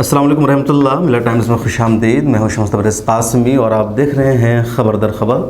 अस्सलाम वालेकुम रहमतुल्लाह। मिला टाइम्स में खुश आमदीद। मैं हूं शम्स तबरेज़ कासमी और आप देख रहे हैं ख़बर दर ख़बर।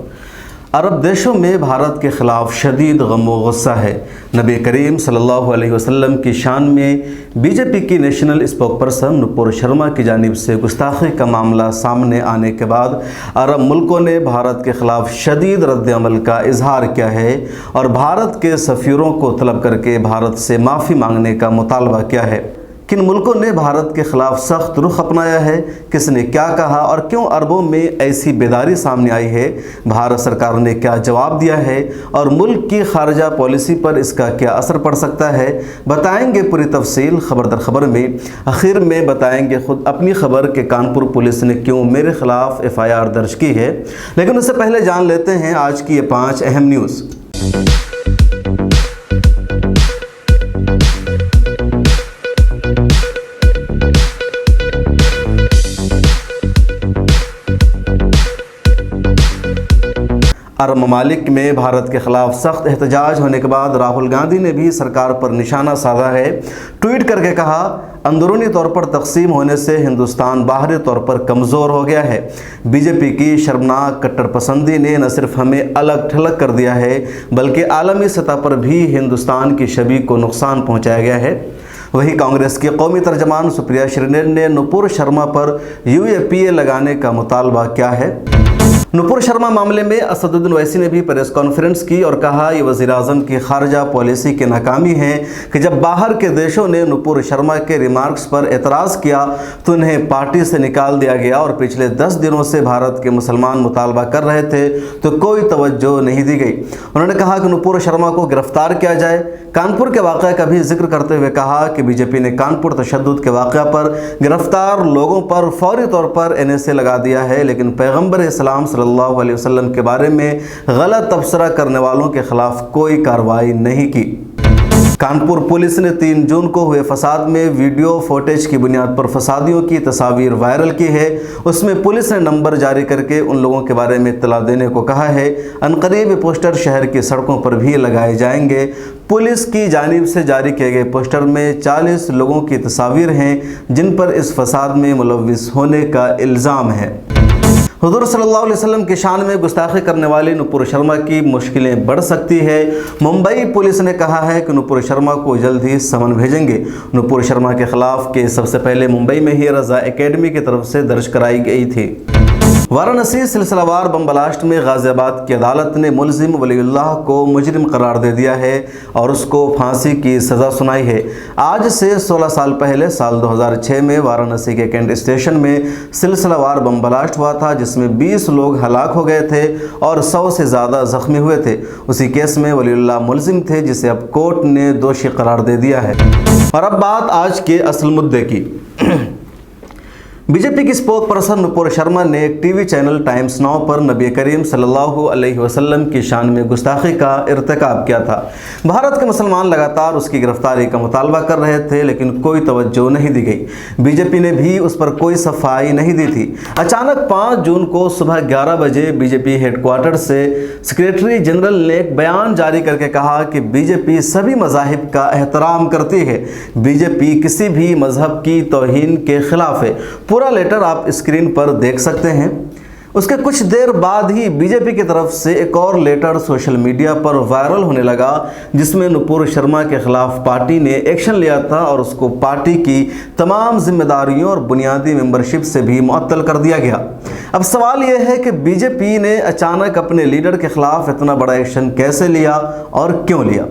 अरब देशों में भारत के ख़िलाफ़ शदीद गम व गुस्सा है। नबी करीम सल्लल्लाहु अलैहि वसल्लम की शान में बीजेपी की नेशनल स्पोकपर्सन नुपुर शर्मा की जानिब से गुस्ताखी का मामला सामने आने के बाद अरब मुल्कों ने भारत के ख़िलाफ़ शदीद रद्द-ए-अमल का इजहार किया है और भारत के सफ़ीरों को तलब करके भारत से माफ़ी मांगने का मुतालबा किया है। किन मुल्कों ने भारत के ख़िलाफ़ सख्त रुख अपनाया है, किसने क्या कहा और क्यों अरबों में ऐसी बेदारी सामने आई है, भारत सरकार ने क्या जवाब दिया है और मुल्क की खारजा पॉलिसी पर इसका क्या असर पड़ सकता है, बताएंगे पूरी तफसील ख़बर दर ख़बर में। आखिर में बताएंगे ख़ुद अपनी खबर कि कानपुर पुलिस ने क्यों मेरे ख़िलाफ़ FIR दर्ज की है। लेकिन उससे पहले जान लेते हैं आज की ये 5 अहम न्यूज़। अरब ममालिक में भारत के ख़िलाफ़ सख्त एहतजाज होने के बाद राहुल गांधी ने भी सरकार पर निशाना साधा है। ट्वीट करके कहा, अंदरूनी तौर पर तकसीम होने से हिंदुस्तान बाहरी तौर पर कमज़ोर हो गया है। बीजेपी की शर्मनाक कट्टरपसंदी ने न सिर्फ हमें अलग थलग कर दिया है बल्कि आलमी सतह पर भी हिंदुस्तान की छवि को नुकसान पहुँचाया गया है। वहीं कांग्रेस की कौमी तर्जमान सुप्रिया श्रीनेर ने नुपुर शर्मा पर UAPA लगाने का मुतालबा किया है। नुपुर शर्मा मामले में असदुद्दीन ओवैसी ने भी प्रेस कॉन्फ्रेंस की और कहा, ये वज़ीर-ए-आज़म की खारजा पॉलिसी की नाकामी है कि जब बाहर के देशों ने नुपुर शर्मा के रिमार्क्स पर एतराज़ किया तो उन्हें पार्टी से निकाल दिया गया और पिछले 10 दिनों से भारत के मुसलमान मुतालबा कर रहे थे तो कोई तवज्जो नहीं दी गई। उन्होंने कहा कि नुपुर शर्मा को गिरफ्तार किया जाए। कानपुर के वाक़या का भी जिक्र करते हुए कहा कि बीजेपी ने कानपुर तशद्दुद के वाक़या पर गिरफ्तार लोगों पर फौरी तौर पर NSA लगा दिया है, लेकिन पैगम्बर इस्लाम सल्लल्लाहु अलैहि वसल्लम के बारे में गलत तबसरा करने वालों के खिलाफ कोई कार्रवाई नहीं की। कानपुर पुलिस ने 3 जून को हुए फसाद में वीडियो फुटेज की बुनियाद पर फसादियों की तस्वीर वायरल की है। उसमें पुलिस ने नंबर जारी करके उन लोगों के बारे में इत्तला देने को कहा है। अनकरीब पोस्टर शहर की सड़कों पर भी लगाए जाएंगे। पुलिस की जानिब से जारी किए गए पोस्टर में 40 लोगों की तस्वीर हैं जिन पर इस फसाद में मुलव्विस होने का इल्ज़ाम है। हुज़ूर सल्लल्लाहु अलैहि वसल्लम की शान में गुस्ताखी करने वाली नुपुर शर्मा की मुश्किलें बढ़ सकती है। मुंबई पुलिस ने कहा है कि नुपुर शर्मा को जल्द ही समन भेजेंगे। नुपुर शर्मा के खिलाफ केस सबसे पहले मुंबई में ही रज़ा एकेडमी की तरफ से दर्ज कराई गई थी। वाराणसी सिलसिलावार बम ब्लास्ट में गाज़ियाबाद की अदालत ने मुलजिम वलीउल्लाह को मुजरिम करार दे दिया है और उसको फांसी की सज़ा सुनाई है। आज से 16 साल पहले साल 2006 में वाराणसी के कैंट स्टेशन में सिलसिलावार बम ब्लास्ट हुआ था जिसमें 20 लोग हलाक हो गए थे और 100 से ज़्यादा ज़ख्मी हुए थे। उसी केस में वलीउल्लाह मुलजिम थे जिसे अब कोर्ट ने दोषी करार दे दिया है। और अब बात आज के असल मुद्दे की। बीजेपी की स्पोक पर्सन नुपुर शर्मा ने एक टीवी चैनल टाइम्स नाउ पर नबी करीम सल्लल्लाहु अलैहि वसल्लम की शान में गुस्ताखी का इर्तिकाब किया था। भारत के मुसलमान लगातार उसकी गिरफ्तारी का मुतालबा कर रहे थे लेकिन कोई तवज्जो नहीं दी गई। बीजेपी ने भी उस पर कोई सफाई नहीं दी थी। अचानक 5 जून को सुबह 11 बजे बीजेपी हेडक्वार्टर से सेक्रेटरी जनरल ने एक बयान जारी करके कहा कि बीजेपी सभी मज़ाहिब का एहतराम करती है। बीजेपी किसी भी मज़हब की तौहीन के खिलाफ है। पूरा लेटर आप स्क्रीन पर देख सकते हैं। उसके कुछ देर बाद ही बीजेपी की तरफ से एक और लेटर सोशल मीडिया पर वायरल होने लगा जिसमें नुपुर शर्मा के खिलाफ पार्टी ने एक्शन लिया था और उसको पार्टी की तमाम जिम्मेदारियों और बुनियादी मेंबरशिप से भी मुअत्तल कर दिया गया। अब सवाल यह है कि बीजेपी ने अचानक अपने लीडर के खिलाफ इतना बड़ा एक्शन कैसे लिया और क्यों लिया।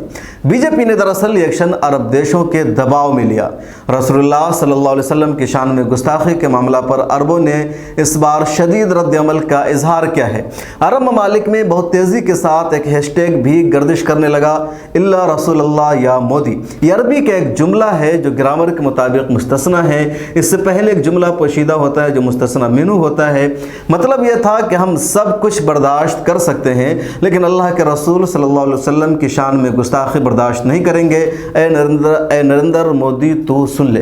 बीजेपी ने दरअसल एक्शन अरब देशों के दबाव में लिया। रसूलुल्लाह सल्लल्लाहु अलैहि वसल्लम की शान में गुस्ताखी के मामला पर अरबों ने इस बार शदीद रद्द-ए-अमल का इजहार किया है। अरब ममालिक में बहुत तेज़ी के साथ एक हैशटैग भी गर्दिश करने लगा, इल्ला रसूलुल्लाह या मोदी। ये अरबी का एक जुमला है जो ग्रामर के मुताबिक मुस्तस्ना है। इससे पहले एक जुमला पोशीदा होता है जो मुस्तस्ना मिन्हु होता है। मतलब यह था कि हम सब कुछ बर्दाश्त कर सकते हैं लेकिन अल्लाह के रसूल सल्लल्लाहु अलैहि वसल्लम की शान में गुस्ताखी बर्दाश्त नहीं करेंगे। ए नरेंद्र मोदी तू सुन ले।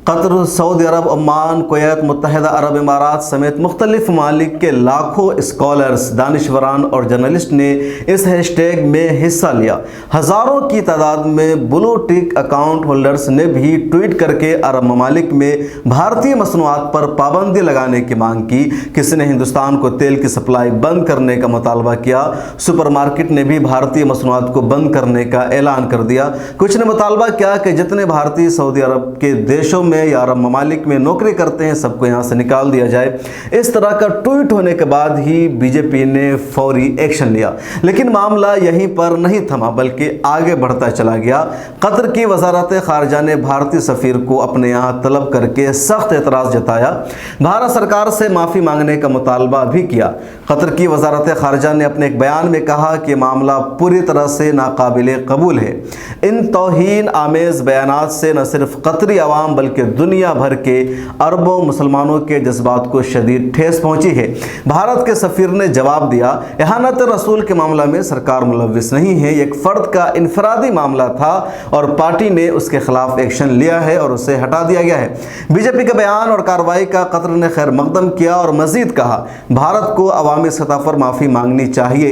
قطر، سعودی عرب، عمان، کویت، متحدہ عرب امارات سمیت مختلف ممالک کے لاکھوں اسکالرز، دانشوران اور جرنلسٹ نے اس ہیش ٹیگ میں حصہ لیا۔ ہزاروں کی تعداد میں بلو ٹک اکاؤنٹ ہولڈرز نے بھی ٹویٹ کر کے عرب ممالک میں بھارتی مصنوعات پر پابندی لگانے کی مانگ کی۔ کسی نے ہندوستان کو تیل کی سپلائی بند کرنے کا مطالبہ کیا۔ سپر مارکیٹ نے بھی بھارتی مصنوعات کو بند کرنے کا اعلان کر دیا۔ کچھ نے مطالبہ کیا کہ جتنے بھارتی سعودی عرب کے دیشوں میں یا عرب ممالک میں نوکری کرتے ہیں سب کو یہاں سے نکال دیا جائے۔ اس طرح کا ٹویٹ ہونے کے بعد ہی بی جے پی نے فوری ایکشن لیا، لیکن معاملہ یہیں پر نہیں تھما بلکہ آگے بڑھتا چلا گیا۔ قطر کی وزارت خارجہ نے بھارتی سفیر کو اپنے یہاں طلب کر کے سخت اعتراض جتایا، بھارت سرکار سے معافی مانگنے کا مطالبہ بھی کیا۔ قطر کی وزارت خارجہ نے اپنے ایک بیان میں کہا کہ معاملہ پوری طرح سے ناقابل قبول ہے۔ ان توہین آمیز بیانات سے نہ صرف قطری عوام بلکہ دنیا بھر کے اربوں مسلمانوں کے جذبات کو شدید ٹھیس پہنچی ہے۔ بھارت کے سفیر نے جواب دیا، اہانت رسول کے معاملہ میں سرکار ملوث نہیں ہے، یہ ایک فرد کا انفرادی معاملہ تھا اور پارٹی نے اس کے خلاف ایکشن لیا ہے اور اسے ہٹا دیا گیا ہے۔ بی جے پی کے بیان اور کارروائی کا قطر نے خیر مقدم کیا اور مزید کہا، بھارت کو عوامی سطح پر معافی مانگنی چاہیے،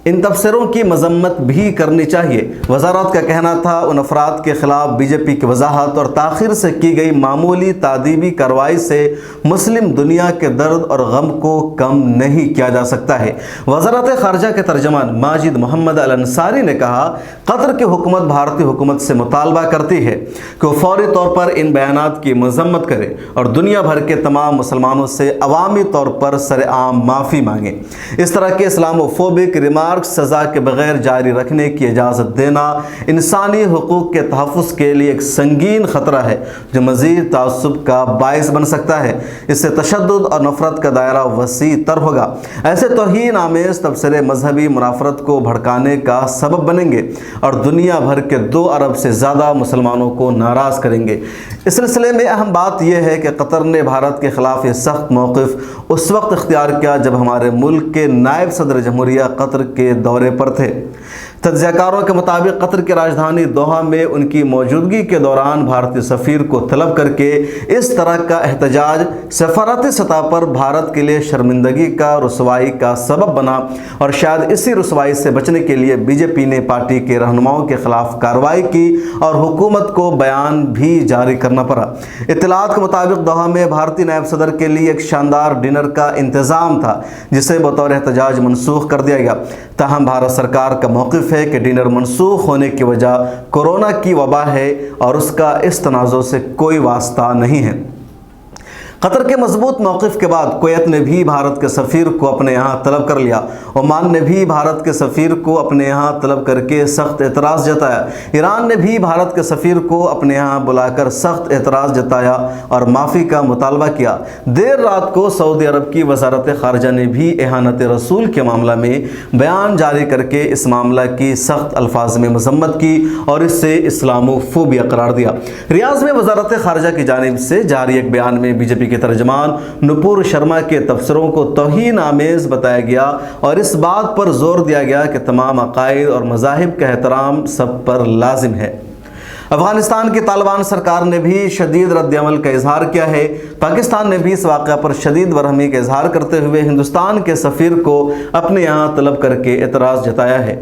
ان تبصروں کی مذمت بھی کرنی چاہیے۔ وزارت کا کہنا تھا، ان افراد کے خلاف بی جے پی کی وضاحت اور تاخیر سے کی گئی معمولی تادیبی کارروائی سے مسلم دنیا کے درد اور غم کو کم نہیں کیا جا سکتا ہے۔ وزارت خارجہ کے ترجمان ماجد محمد الانصاری نے کہا، قطر کی حکومت بھارتی حکومت سے مطالبہ کرتی ہے کہ وہ فوری طور پر ان بیانات کی مذمت کرے اور دنیا بھر کے تمام مسلمانوں سے عوامی طور پر سرعام معافی مانگے۔ اس طرح کے اسلامو فوبک ریمارکس سزا کے بغیر جاری رکھنے کی اجازت دینا انسانی حقوق کے تحفظ کے لیے ایک سنگین خطرہ ہے جو مزید تعصب کا باعث بن سکتا ہے۔ اس سے تشدد اور نفرت کا دائرہ وسیع تر ہوگا۔ ایسے توہین آمیز تبصرے مذہبی منافرت کو بھڑکانے کا سبب بنیں گے اور دنیا بھر کے 2 ارب سے زیادہ مسلمانوں کو ناراض کریں گے۔ اس سلسلے میں اہم بات یہ ہے کہ قطر نے بھارت کے خلاف یہ سخت موقف اس وقت اختیار کیا جب ہمارے ملک کے نائب صدر جمہوریہ قطر کے دورے پر تھے۔ تجزیہ کاروں کے مطابق قطر کی راجدھانی دوحہ میں ان کی موجودگی کے دوران بھارتی سفیر کو طلب کر کے اس طرح کا احتجاج سفارتی سطح پر بھارت کے لیے شرمندگی کا، رسوائی کا سبب بنا اور شاید اسی رسوائی سے بچنے کے لیے بی جے پی نے پارٹی کے رہنماؤں کے خلاف کارروائی کی اور حکومت کو بیان بھی جاری کرنا پڑا۔ اطلاعات کے مطابق دوحہ میں بھارتی نائب صدر کے لیے ایک شاندار ڈنر کا انتظام تھا جسے بطور احتجاج منسوخ کر دیا گیا۔ تاہم بھارت سرکار کا موقف ہے کہ ڈنر منسوخ ہونے کی وجہ کورونا کی وبا ہے اور اس کا اس تنازع سے کوئی واسطہ نہیں ہے۔ قطر کے مضبوط موقف کے بعد کویت نے بھی بھارت کے سفیر کو اپنے یہاں طلب کر لیا۔ عمان نے بھی بھارت کے سفیر کو اپنے یہاں طلب کر کے سخت اعتراض جتایا۔ ایران نے بھی بھارت کے سفیر کو اپنے یہاں بلا کر سخت اعتراض جتایا اور معافی کا مطالبہ کیا۔ دیر رات کو سعودی عرب کی وزارت خارجہ نے بھی اہانت رسول کے معاملہ میں بیان جاری کر کے اس معاملہ کی سخت الفاظ میں مذمت کی اور اس سے اسلامو فوبیا قرار دیا۔ ریاض میں وزارت خارجہ کی جانب سے جاری ایک بیان میں بی جے پی کے ترجمان نپور شرما کے تبصروں کو توہین آمیز بتایا گیا اور اس بات پر زور دیا گیا کہ تمام عقائد اور مذاہب کا احترام سب پر لازم ہے۔ افغانستان کی طالبان سرکار نے بھی شدید رد عمل کا اظہار کیا ہے۔ پاکستان نے بھی اس واقعہ پر شدید برہمی کا اظہار کرتے ہوئے ہندوستان کے سفیر کو اپنے یہاں طلب کر کے اعتراض جتایا ہے۔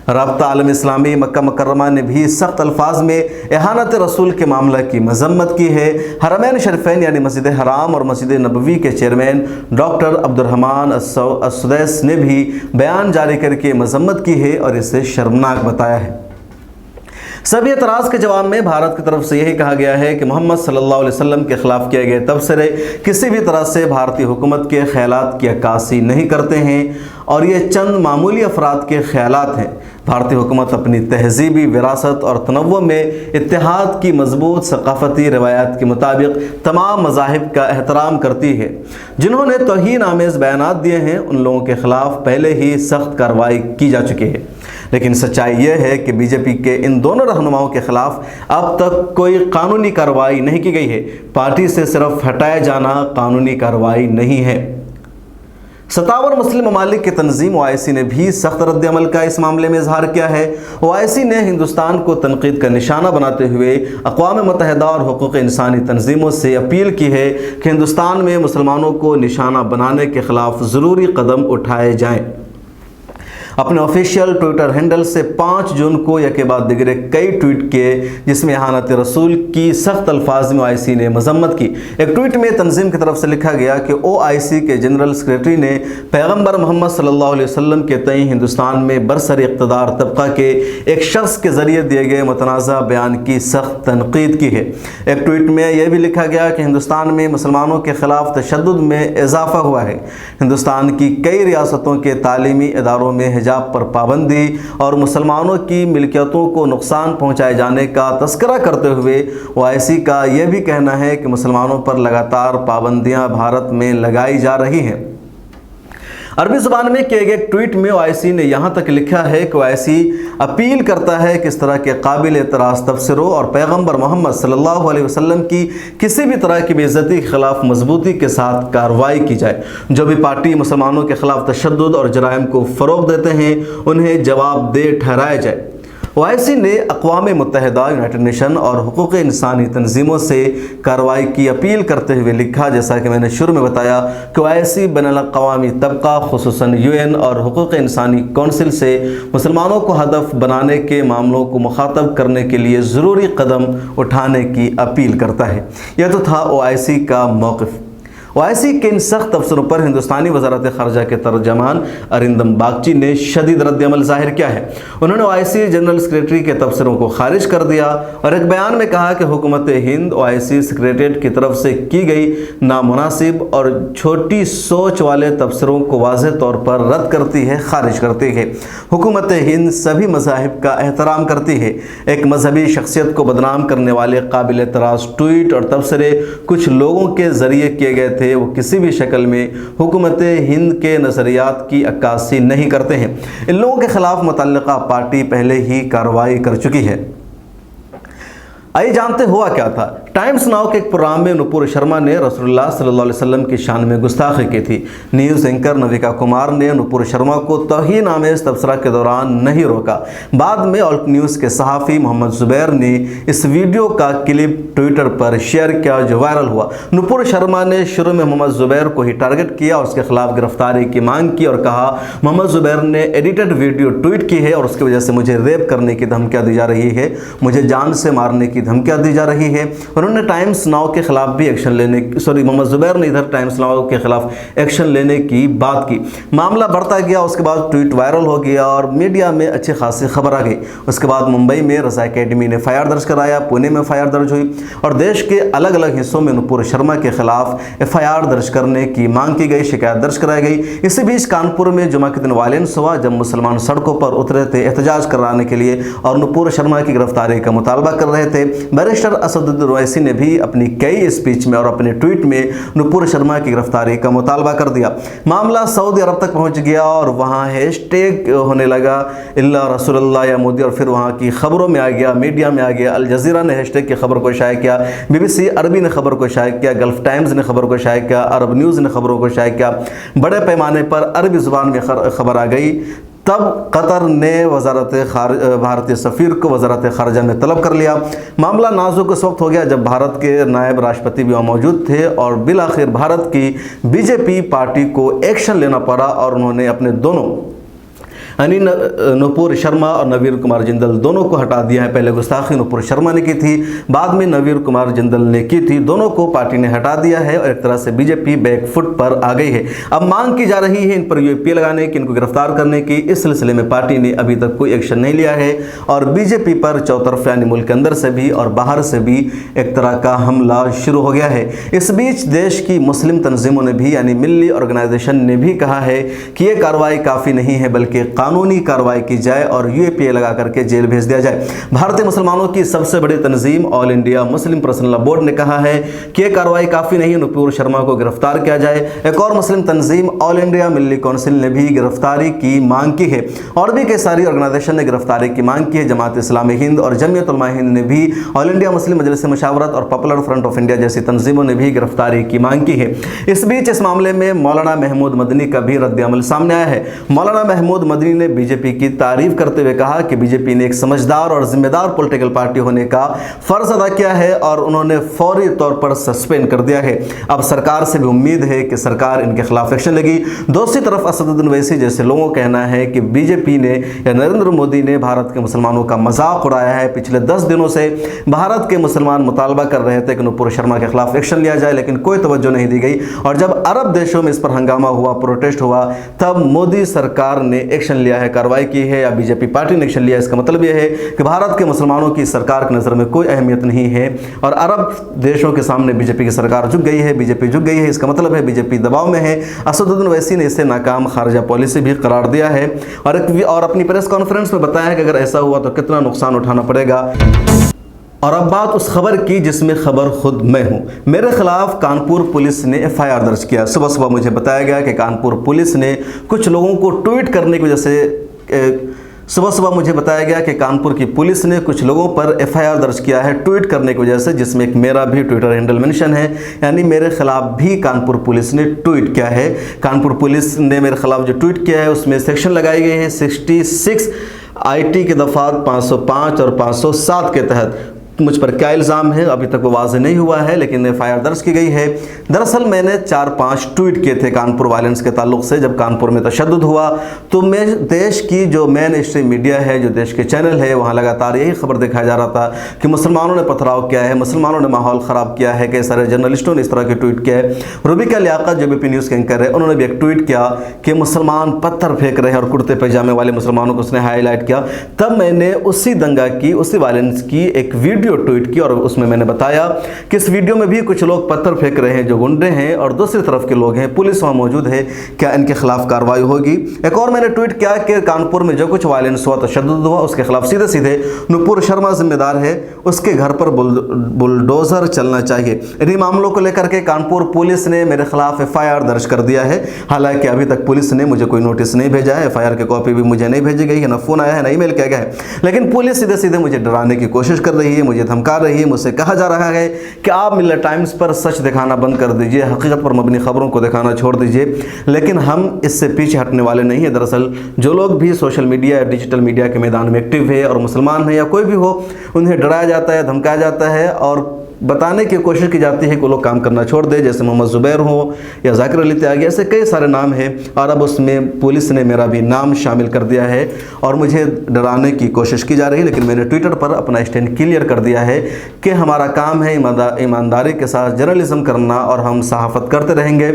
رابطہ عالم اسلامی مکہ مکرمہ نے بھی سخت الفاظ میں اہانت رسول کے معاملہ کی مذمت کی ہے۔ حرمین شریفین یعنی مسجد حرام اور مسجد نبوی کے چیئرمین ڈاکٹر عبد الرحمن السدیس نے بھی بیان جاری کر کے مذمت کی ہے اور اسے شرمناک بتایا ہے۔ سبھی اعتراض کے جواب میں بھارت کی طرف سے یہی کہا گیا ہے کہ محمد صلی اللہ علیہ وسلم کے خلاف کیے گئے تبصرے کسی بھی طرح سے بھارتی حکومت کے خیالات کی عکاسی نہیں کرتے ہیں اور یہ چند معمولی افراد کے خیالات ہیں۔ بھارتی حکومت اپنی تہذیبی وراثت اور تنوع میں اتحاد کی مضبوط ثقافتی روایات کے مطابق تمام مذاہب کا احترام کرتی ہے۔ جنہوں نے توہین آمیز بیانات دیے ہیں ان لوگوں کے خلاف پہلے ہی سخت کارروائی کی جا چکی ہے، لیکن سچائی یہ ہے کہ بی جے پی کے ان دونوں رہنماؤں کے خلاف اب تک کوئی قانونی کارروائی نہیں کی گئی ہے۔ پارٹی سے صرف ہٹائے جانا قانونی کارروائی نہیں ہے۔ 57 मुस्लिम ममालिक की तंजीम OIC ने भी सख्त रद्द-ए-अमल का इस मामले में इजहार किया है। OIC ने हिंदुस्तान को तनकीद का निशाना बनाते हुए अक़वाम मुत्तहिदा और हुकूक़ इंसानी तंजीमों से अपील की है कि हिंदुस्तान में मुसलमानों को निशाना बनाने के ख़िलाफ़ ज़रूरी कदम उठाए जाएँ। अपने ऑफिशियल ट्विटर हैंडल से 5 जून को यह के बाद दिगरे कई ट्वीट किए, जिसमें इहानत रसूल की सख्त अल्फाज में OIC ने मजम्मत की। एक ट्वीट में तंजीम की तरफ से लिखा गया कि OIC के जनरल सेक्रेटरी ने पैगम्बर मोहम्मद सल्लल्लाहु अलैहि वसल्लम के तई हिंदुस्तान में बरसर इक़्तिदार तबका के एक शख्स के ज़रिए दिए गए मुतनाज़ा बयान की सख्त तनकीद की है। एक ट्वीट में यह भी लिखा गया कि हिंदुस्तान में मुसलमानों के ख़िलाफ़ तशद्दुद में इजाफ़ा हुआ है। हिंदुस्तान की कई रियासतों के तालीमी इदारों में हिजाब पर पाबंदी और मुसलमानों की मिल्कियतों को नुकसान पहुंचाए जाने का तस्करा करते हुए OIC का यह भी कहना है कि मुसलमानों पर लगातार पाबंदियां भारत में लगाई जा रही हैं। अरबी ज़ुबान में किए गए ट्वीट में OIC ने यहाँ तक लिखा है कि OIC अपील करता है कि इस तरह के काबिल एतराज़ तबसरों और पैगम्बर मोहम्मद सल्लल्लाहु अलैहि वसल्लम की किसी भी तरह की बेइज्जती के ख़िलाफ़ मजबूती के साथ कार्रवाई की जाए। जो भी पार्टी मुसलमानों के ख़िलाफ़ तशद्दुद और जराइम को फ़रोग़ देते हैं उन्हें जवाबदेह ठहराया जाए। OIC ने अक़वाम मुत्तहिदा, यूनाइटेड नेशन और हुकूक़ इंसानी तंजीमों से कार्रवाई की अपील करते हुए लिखा, जैसा कि मैंने शुरू में बताया कि OIC बैनुल-अक़वामी तबका ख़ुसूसन UN और हुकूक़ इंसानी कौंसिल से मुसलमानों को हदफ बनाने के मामलों को मुखातब करने के लिए ज़रूरी कदम उठाने की अपील करता है। यह तो था OIC का मौक़िफ़। OIC के इन सख्त तबसरों पर हिंदुस्तानी वज़ारत ख़ारजा के तर्जमान अरिंदम बागची ने शदीद रद्द-ए-अमल ज़ाहिर किया है। उन्होंने OIC जनरल सेक्रेटरी के तबसरों को खारिज कर दिया और एक बयान में कहा कि हुकूमत हिंद OIC सेक्रेटरीट की तरफ से की गई नामुनासिब और छोटी सोच वाले तबसरों को वाज़ेह तौर पर रद्द करती है, खारिज करती है। हुकूमत हिंद सभी मज़ाहिब का एहतराम करती है। एक मजहबी शख्सियत को बदनाम करने वाले काबिल एतराज़ ट्वीट और तबसरे कुछ लोगों के ज़रिए किए गए थे, वो किसी भी शक्ल में हुकूमत हिंद के नज़रियात की अक्कासी नहीं करते हैं। इन लोगों के ख़िलाफ़ मुतल्लिका पार्टी पहले ही कार्रवाई कर चुकी है। आइए जानते हुआ क्या था। टाइम्स नाउ के एक प्रोग्राम में नुपुर शर्मा ने रसूलुल्लाह सल्लल्लाहु अलैहि वसल्लम की शान में गुस्ताखी की थी। न्यूज़ एंकर नविका कुमार ने नुपुर शर्मा को तौहीन आमेज़ तबसरा के दौरान नहीं रोका। बाद में ऑल्ट न्यूज़ के सहाफ़ी मोहम्मद ज़ुबैर ने इस वीडियो का क्लिप ट्विटर पर शेयर किया जो वायरल हुआ। नुपुर शर्मा ने शुरू में मोहम्मद ज़ुबैर को ही टारगेट किया और उसके खिलाफ गिरफ्तारी की मांग की और कहा मोहम्मद ज़ुबैर ने एडिटेड वीडियो ट्वीट की है और उसकी वजह से मुझे रेप करने की धमकियाँ दी जा रही है, मुझे जान से मारने की धमकियाँ दी जा रही है। उन्होंने टाइम्स नाउ के खिलाफ भी एक्शन लेने मोहम्मद ज़ुबैर ने इधर टाइम्स नाउ के खिलाफ एक्शन लेने की बात की। मामला बढ़ता गया, उसके बाद ट्वीट वायरल हो गया और मीडिया में अच्छी खासी खबर आ गई। उसके बाद मुंबई में रज़ा एकेडमी ने FIR दर्ज कराया, पुणे में FIR दर्ज हुई और देश के अलग अलग हिस्सों में नुपुर शर्मा के खिलाफ FIR दर्ज करने की मांग की गई, शिकायत दर्ज कराई गई। इसी बीच कानपुर में जुमा के दिन वायलेंस हुआ जब मुसलमान सड़कों पर उतरे थे एहतजाज कराने के लिए और नुपुर शर्मा की गिरफ्तारी का मुतालबा कर रहे थे। बैरिस्टर असदुद्दीन ओवैसी ने भी अपनी कई स्पीच में और अपने ट्वीट में नुपुर शर्मा की गिरफ्तारी का मुतालबा कर दिया। मामला सऊदी अरब तक पहुंच गया और वहां हैशटैग होने लगा इल्ला रसूलुल्लाह या मोदी और फिर वहां की खबरों में आ गया, मीडिया में आ गया। अल जज़ीरा ने हैशटैग की खबर को शाया किया, BBC अरबी ने खबर को शाया किया, गल्फ टाइम्स ने खबर को शाया किया, अरब न्यूज़ ने खबरों को शाया किया। बड़े पैमाने पर अरबी ज़ुबान में खबर आ गई। तब कतर ने भारतीय सफ़ीर को वज़ारत ख़ारजा में तलब कर लिया। मामला नाजुक उस वक्त हो गया जब भारत के नायब राष्ट्रपति भी वहाँ मौजूद थे और बिल आखिर भारत की BJP पार्टी को एक्शन लेना पड़ा और उन्होंने अपने दोनों यानी नुपुर शर्मा और नवीर कुमार जिंदल दोनों को हटा दिया है। पहले गुस्ताखी नुपुर शर्मा ने की थी, बाद में नवीर कुमार जिंदल ने की थी। दोनों को पार्टी ने हटा दिया है और एक तरह से BJP बैकफुट पर आ गई है। अब मांग की जा रही है इन पर UAP लगाने की, इनको गिरफ्तार करने की। इस सिलसिले में पार्टी ने अभी तक कोई एक्शन नहीं लिया है और BJP पर चौतरफा यानी मुल्क के अंदर से भी और बाहर से भी एक तरह का हमला शुरू हो गया है। इस बीच देश की मुस्लिम तंजीमों ने भी यानी मिल्ली ऑर्गेनाइजेशन ने भी कहा है कि ये कार्रवाई काफ़ी नहीं है बल्कि कानूनी कार्रवाई की जाए और UAPA लगा करके जेल भेज दिया जाए। भारतीय मुसलमानों की सबसे बड़ी तंजीम all India Muslim personal law board ने कहा है कि यह कार्रवाई काफ़ी नहीं, नुपुर शर्मा को गिरफ्तार किया जाए। एक और मुस्लिम तंजीम ऑल इंडिया मिल्ली काउंसिल ने भी गिरफ्तारी की मांग की है और भी कई सारी ऑर्गेनाइजेशन ने गिरफ्तारी की मांग की है। जमात इस्लामी हिंद और जमीयत उलमा हिंद ने भी, ऑल इंडिया मुस्लिम मजलिस मुशावरत और पॉपुलर फ्रंट ऑफ इंडिया जैसी तंजीमों ने भी गिरफ्तारी की मांग की है। इस बीच इस मामले में मौलाना महमूद मदनी का भी रद्द-ए-अमल सामने आया है। मौलाना महमूद मदनी ने बीजेपी की तारीफ करते हुए कहा कि बीजेपी ने एक समझदार और जिम्मेदार पॉलिटिकल पार्टी होने का फर्ज अदा किया है और उन्होंने फौरी तौर पर सस्पेंड कर दिया है। अब सरकार से भी उम्मीद है कि सरकार इनके खिलाफ एक्शन लेगी। दूसरी तरफ असदुद्दीन ओवैसी जैसे लोगों का कहना है कि बीजेपी ने या नरेंद्र मोदी ने भारत के मुसलमानों का मजाक उड़ाया है। पिछले 10 दिनों से भारत के मुसलमान मुतालबा कर रहे थे कि नुपुर शर्मा के खिलाफ एक्शन लिया जाए, लेकिन कोई तवज्जो नहीं दी गई और जब अरब देशों में इस पर हंगामा हुआ, प्रोटेस्ट हुआ, तब मोदी सरकार ने एक्शन लिया है, कार्रवाई की है या बीजेपी पार्टी ने एक्शन लिया। इसका मतलब यह है कि भारत के मुसलमानों की सरकार की नज़र में कोई अहमियत नहीं है और अरब देशों के सामने बीजेपी की सरकार झुक गई है, बीजेपी झुक गई है। इसका मतलब है बीजेपी दबाव में है। असदुद्दीन ओवैसी ने इसे नाकाम खारजा पॉलिसी भी करार दिया है और अपनी प्रेस कॉन्फ्रेंस में बताया है कि अगर ऐसा हुआ तो कितना नुकसान उठाना पड़ेगा। और अब बात उस खबर की जिसमें खबर खुद मैं हूं। मेरे खिलाफ कानपुर पुलिस ने FIR दर्ज किया। सुबह सुबह मुझे बताया गया कि कानपुर पुलिस ने कुछ लोगों को ट्वीट करने की वजह से कानपुर की पुलिस ने कुछ लोगों पर FIR दर्ज किया है ट्वीट करने की वजह से, जिसमें एक मेरा भी ट्विटर हैंडल मेंशन है, यानी मेरे खिलाफ भी कानपुर पुलिस ने ट्वीट किया है। कानपुर पुलिस ने मेरे खिलाफ जो ट्वीट किया है उसमें सेक्शन लगाए गए हैं 66 IT के दफात 505 और 507 के तहत मुझ पर क्या इल्ज़ाम है अभी तक वो वाज़ेह नहीं हुआ है, लेकिन FIR दर्ज की गई है। दरअसल मैंने 4-5 ट्वीट किए थे कानपुर वायलेंस के ताल्लुक से। जब कानपुर में तशद्दुद हुआ तो मैं देश की जो मेन स्ट्रीम मीडिया है, जो देश के चैनल है, वहाँ लगातार यही खबर दिखाया जा रहा था कि मुसलमानों ने पथराव किया है, मुसलमानों ने माहौल ख़राब किया है। कई सारे जर्नलिस्टों ने इस तरह के ट्वीट किया है। रूबिका लियाकत जो BP न्यूज़ के एंकर है, उन्होंने भी एक ट्वीट किया कि मुसलमान पत्थर फेंक रहे हैं और कुर्ते पैजामे वाले मुसलमानों को उसने हाईलाइट किया। तब मैंने उसी दंगा की, उसी वायलेंस की एक वीडियो ट्वीट की और उसमें मैंने बताया कि इस वीडियो में भी कुछ लोग पत्थर फेंक रहे हैं जो गुंडे हैं और दूसरी तरफ के लोग हैं, पुलिस वहाँ मौजूद है, क्या इनके खिलाफ कार्रवाई होगी। एक और मैंने ट्वीट किया कि कानपुर में जो कुछ वायलेंस हुआ, तशद्दुद हुआ, उसके खिलाफ सीधे सीधे नुपुर शर्मा जिम्मेदार है, उसके घर पर बुलडोजर चलना चाहिए। इन्हीं मामलों को लेकर के कानपुर पुलिस ने मेरे खिलाफ FIR दर्ज कर दिया है। हालांकि अभी तक पुलिस ने मुझे कोई नोटिस नहीं भेजा है, FIR की कॉपी भी मुझे नहीं भेजी गई है, ना फ़ोन आया है, ना ईमेल किया गया है, लेकिन पुलिस सीधे सीधे मुझे डराने की कोशिश कर रही है, मुझे धमका रही है। मुझसे कहा जा रहा है कि आप मिल्लत टाइम्स पर सच दिखाना बंद कर दीजिए, हकीकत पर मबनी खबरों को दिखाना छोड़ दीजिए, लेकिन हम इससे पीछे हटने वाले नहीं हैं। दरअसल जो लोग भी सोशल मीडिया या डिजिटल मीडिया के मैदान में एक्टिव है और मुसलमान है या कोई भी हो, उन्हें डराया जाता है, धमकाया जाता है और बताने की कोशिश की जाती है कि वो लोग काम करना छोड़ दे, जैसे मोहम्मद ज़ुबैर हो या ज़ाकिर अली त्यागी, ऐसे कई सारे नाम हैं और अब उसमें पुलिस ने मेरा भी नाम शामिल कर दिया है और मुझे डराने की कोशिश की जा रही है। लेकिन मैंने ट्विटर पर अपना स्टैंड क्लियर कर दिया है कि हमारा काम है ईमानदारी के साथ जर्नलिज्म करना और हम सहाफ़त करते रहेंगे,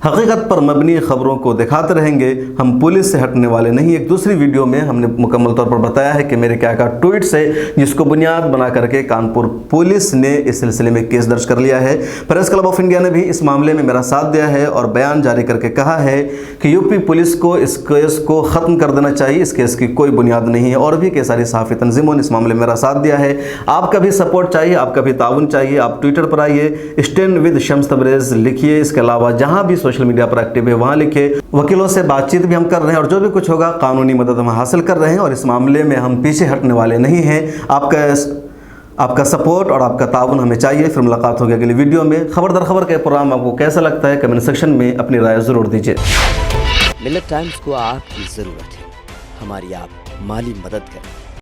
हकीकत पर मबनी खबरों को दिखाते रहेंगे, हम पुलिस से हटने वाले नहीं। एक दूसरी वीडियो में हमने मुकम्मल तौर पर बताया है कि मेरे क्या ट्वीट से जिसको बुनियाद बना करके कानपुर पुलिस ने इस सिलसिले में केस दर्ज कर लिया है। प्रेस क्लब ऑफ इंडिया ने भी इस मामले में मेरा साथ दिया है और बयान जारी करके कहा है कि यूपी पुलिस को इस केस को ख़त्म कर देना चाहिए, इस केस की कोई बुनियाद नहीं है। और भी कई सारी सहाफ़ी तंजीमों ने इस मामले में मेरा साथ दिया है। आपका भी सपोर्ट चाहिए, आपका भी ताउन चाहिए। आप ट्विटर पर आइए, स्टैंड विद शम्स तबरेज़ लिखिए। इसके अलावा जहाँ भी सोशल मीडिया पर एक्टिव है वहाँ लिखे। वकीलों से बातचीत भी हम कर रहे हैं और जो भी कुछ होगा कानूनी मदद हम हासिल कर रहे हैं और इस मामले में हम पीछे हटने वाले नहीं हैं। आपका सपोर्ट और आपका ताउन हमें चाहिए। फिर मुलाकात होगी अगली वीडियो में। खबर दर खबर का प्रोग्राम आपको कैसा लगता है कमेंट सेक्शन में अपनी राय ज़रूर दीजिए। मिल्लत टाइम्स को आपकी ज़रूरत है, हमारी आप माली मदद करें।